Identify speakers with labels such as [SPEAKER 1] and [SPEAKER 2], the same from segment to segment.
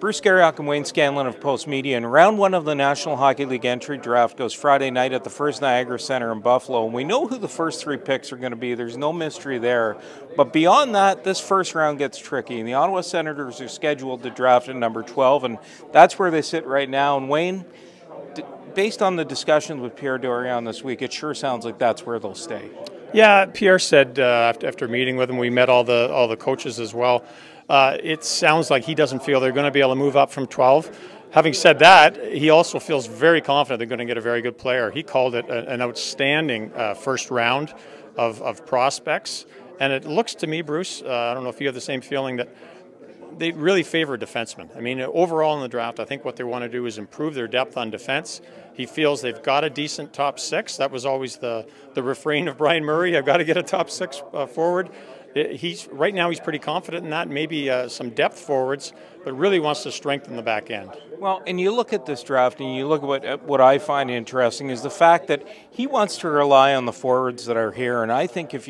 [SPEAKER 1] Bruce Garrioch and Wayne Scanlan of Post Media, and round one of the National Hockey League entry draft goes Friday night at the First Niagara Centre in Buffalo. And we know who the first three picks are going to be. There's no mystery there. But beyond that, this first round gets tricky. And the Ottawa Senators are scheduled to draft at number 12, and that's where they sit right now. And Wayne, based on the discussions with Pierre Dorion this week, it sure sounds like that's where they'll stay.
[SPEAKER 2] Yeah, Pierre said after meeting with him, we met all the coaches as well. It sounds like he doesn't feel they're going to be able to move up from 12. Having said that, he also feels very confident they're going to get a very good player. He called it an outstanding first round of prospects. And it looks to me, Bruce, I don't know if you have the same feeling, that they really favor defensemen. I mean, overall in the draft, I think what they want to do is improve their depth on defense. He feels they've got a decent top six. That was always the refrain of Brian Murray. I've got to get a top six forward. Right now he's pretty confident in that, maybe some depth forwards, but really wants to strengthen the back end.
[SPEAKER 1] Well, and you look at this draft and you look at what I find interesting is the fact that he wants to rely on the forwards that are here. And I think if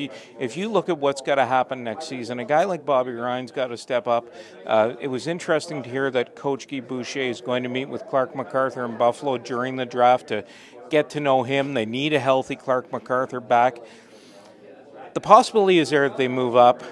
[SPEAKER 1] you look at what's got to happen next season, a guy like Bobby Ryan's got to step up. It was interesting to hear that Coach Guy Boucher is going to meet with Clark MacArthur in Buffalo during the draft to get to know him. They need a healthy Clark MacArthur back. The possibility is there that they move up,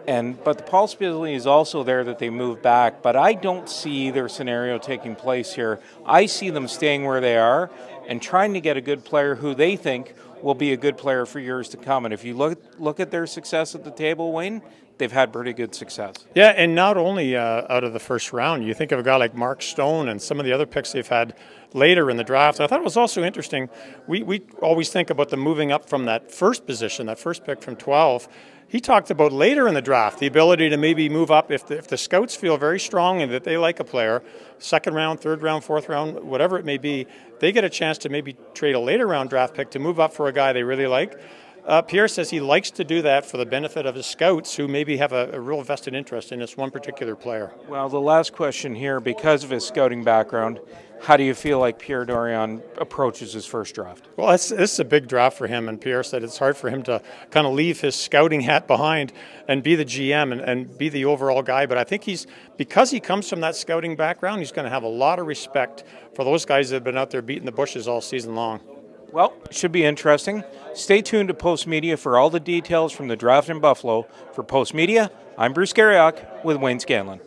[SPEAKER 1] but the possibility is also there that they move back. But I don't see their scenario taking place here. I see them staying where they are and trying to get a good player who they think will be a good player for years to come. And if you look at their success at the table, Wayne, they've had pretty good success.
[SPEAKER 2] Yeah, and not only out of the first round. You think of a guy like Mark Stone and some of the other picks they've had later in the draft. I thought it was also interesting. We always think about them moving up from that first position, that first pick from 12. He talked about later in the draft, the ability to maybe move up if the scouts feel very strong and that they like a player, second round, third round, fourth round, whatever it may be, they get a chance to maybe trade a later round draft pick to move up for a guy they really like. Pierre says he likes to do that for the benefit of his scouts who maybe have a real vested interest in this one particular player.
[SPEAKER 1] Well, the last question here, because of his scouting background, how do you feel like Pierre Dorion approaches his first draft?
[SPEAKER 2] Well, this is a big draft for him, and Pierre said it's hard for him to kind of leave his scouting hat behind and be the GM and be the overall guy. But I think because he comes from that scouting background, he's going to have a lot of respect for those guys that have been out there beating the bushes all season long.
[SPEAKER 1] Well, it should be interesting. Stay tuned to Post Media for all the details from the draft in Buffalo. For Post Media, I'm Bruce Garrioch with Wayne Scanlan.